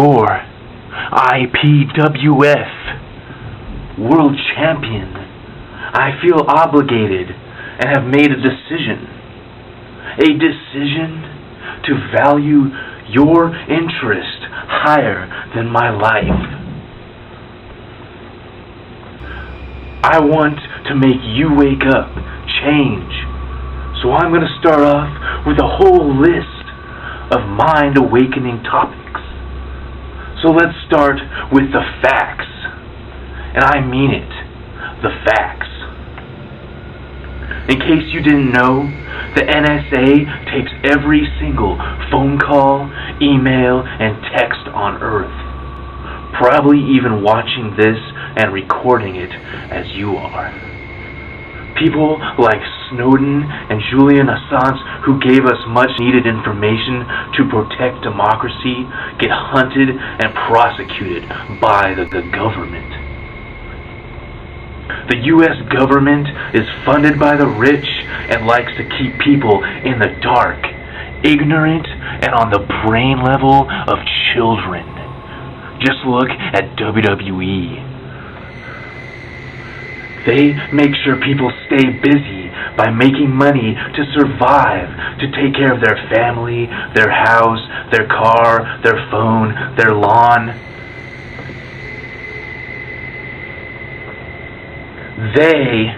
your I.P.W.F. world champion, I feel obligated and have made a decision. A decision to value your interest higher than my life. I want to make you wake up, change. So I'm going to start off with a whole list of mind-awakening topics. So let's start with the facts. And I mean it, the facts. In case you didn't know, the NSA tapes every single phone call, email, and text on Earth. Probably even watching this and recording it as you are. People like Snowden and Julian Assange, who gave us much needed information to protect democracy, get hunted and prosecuted by the government. The U.S. government is funded by the rich and likes to keep people in the dark, ignorant, and on the brain level of children. Just look at WWE. They make sure people stay busy by making money to survive, to take care of their family, their house, their car, their phone, their lawn. They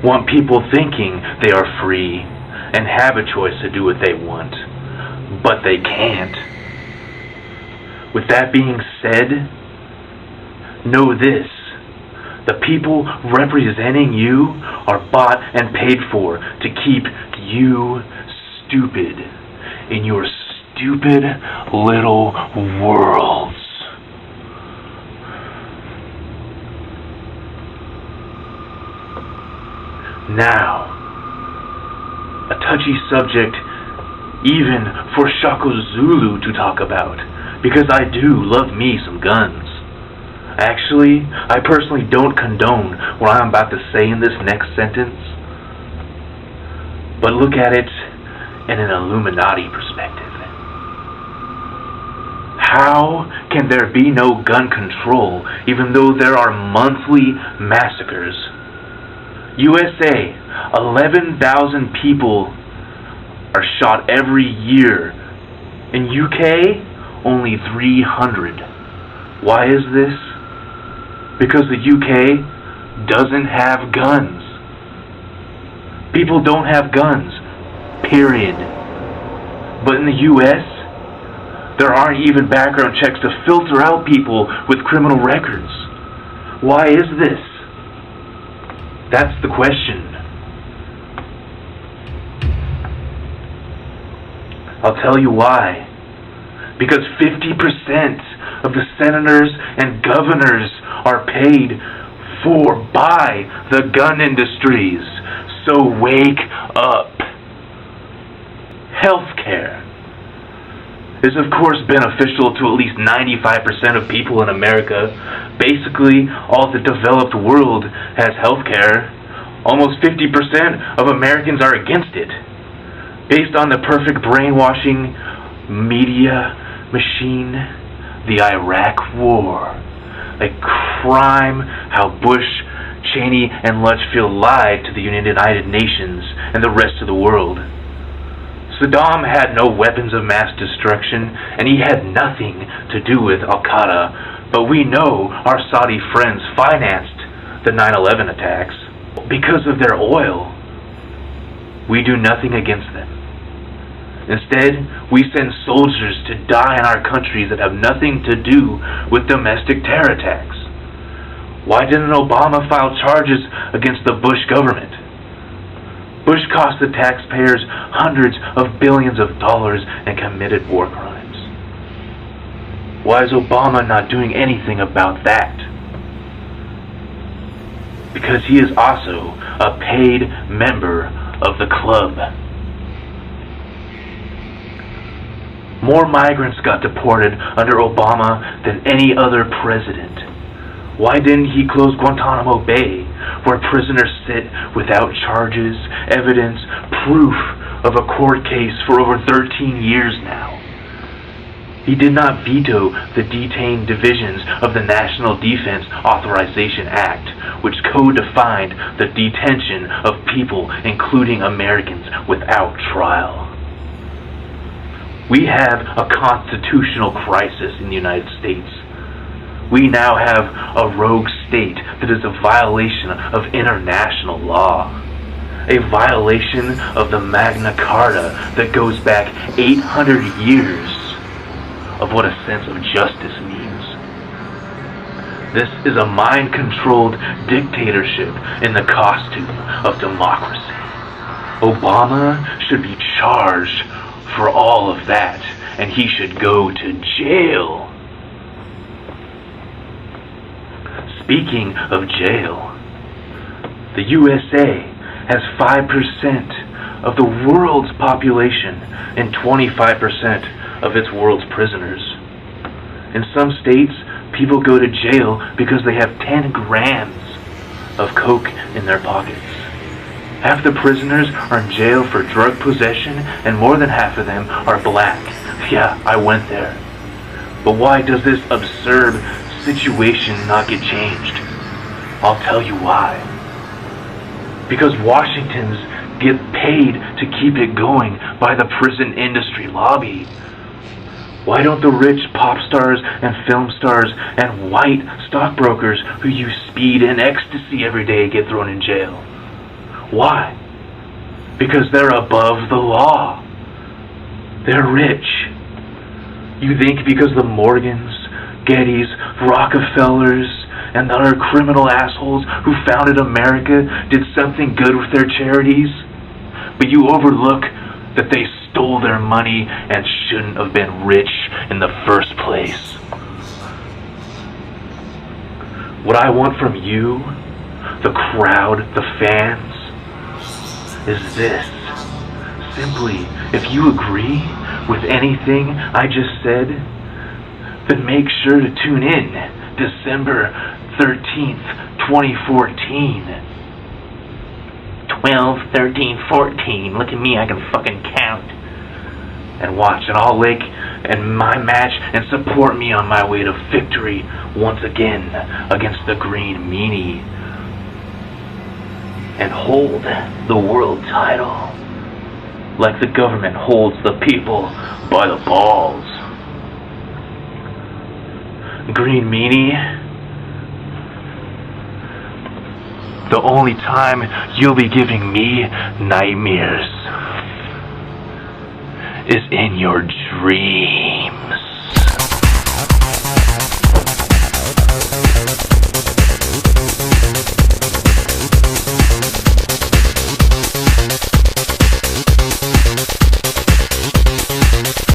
want people thinking they are free and have a choice to do what they want, but they can't. With that being said, know this. The people representing you are bought and paid for to keep you stupid in your stupid little worlds. Now, a touchy subject even for Shock-o-Zulu to talk about, because I do love me some guns. Actually, I personally don't condone what I'm about to say in this next sentence, but look at it in an Illuminati perspective. How can there be no gun control even though there are monthly massacres? USA, 11,000 people are shot every year. In UK, only 300. Why is this? Because the UK doesn't have guns. People don't have guns, period. But in the US, there aren't even background checks to filter out people with criminal records. Why is this? That's the question. I'll tell you why. Because 50% of the senators and governors are paid for by the gun industries. So wake up. Healthcare is of course beneficial to at least 95% of people in America. Basically, all the developed world has healthcare. Almost 50% of Americans are against it. Based on the perfect brainwashing media machine, the Iraq War, a crime how Bush, Cheney, and Litchfield lied to the United Nations and the rest of the world. Saddam had no weapons of mass destruction, and he had nothing to do with Al-Qaeda, but we know our Saudi friends financed the 9/11 attacks. Because of their oil, we do nothing against them. Instead, we send soldiers to die in our countries that have nothing to do with domestic terror attacks. Why didn't Obama file charges against the Bush government? Bush cost the taxpayers hundreds of billions of dollars and committed war crimes. Why is Obama not doing anything about that? Because he is also a paid member of the club. More migrants got deported under Obama than any other president. Why didn't he close Guantanamo Bay, where prisoners sit without charges, evidence, proof of a court case for over 13 years now? He did not veto the detained divisions of the National Defense Authorization Act, which codified the detention of people, including Americans, without trial. We have a constitutional crisis in the United States. We now have a rogue state that is a violation of international law, a violation of the Magna Carta that goes back 800 years of what a sense of justice means. This is a mind-controlled dictatorship in the costume of democracy. Obama should be charged for all of that, and he should go to jail. Speaking of jail, the USA has 5% of the world's population and 25% of its world's prisoners. In some states, people go to jail because they have 10 grams of coke in their pockets. Half the prisoners are in jail for drug possession, and more than half of them are black. Yeah, I went there. But why does this absurd situation not get changed? I'll tell you why. Because Washingtons get paid to keep it going by the prison industry lobby. Why don't the rich pop stars and film stars and white stockbrokers who use speed and ecstasy every day get thrown in jail? Why? Because they're above the law. They're rich. You think because the Morgans, Gettys, Rockefellers, and the other criminal assholes who founded America did something good with their charities? But you overlook that they stole their money and shouldn't have been rich in the first place. What I want from you, the crowd, the fans, is this. Simply, if you agree with anything I just said, then make sure to tune in December 13th, 2014. 12, 13, 14. Look at me, I can fucking count. And watch an all lake and my match and support me on my way to victory once again against the Green Meanie. And hold the world title like the government holds the people by the balls. Green Meanie, the only time you'll be giving me nightmares is in your dreams.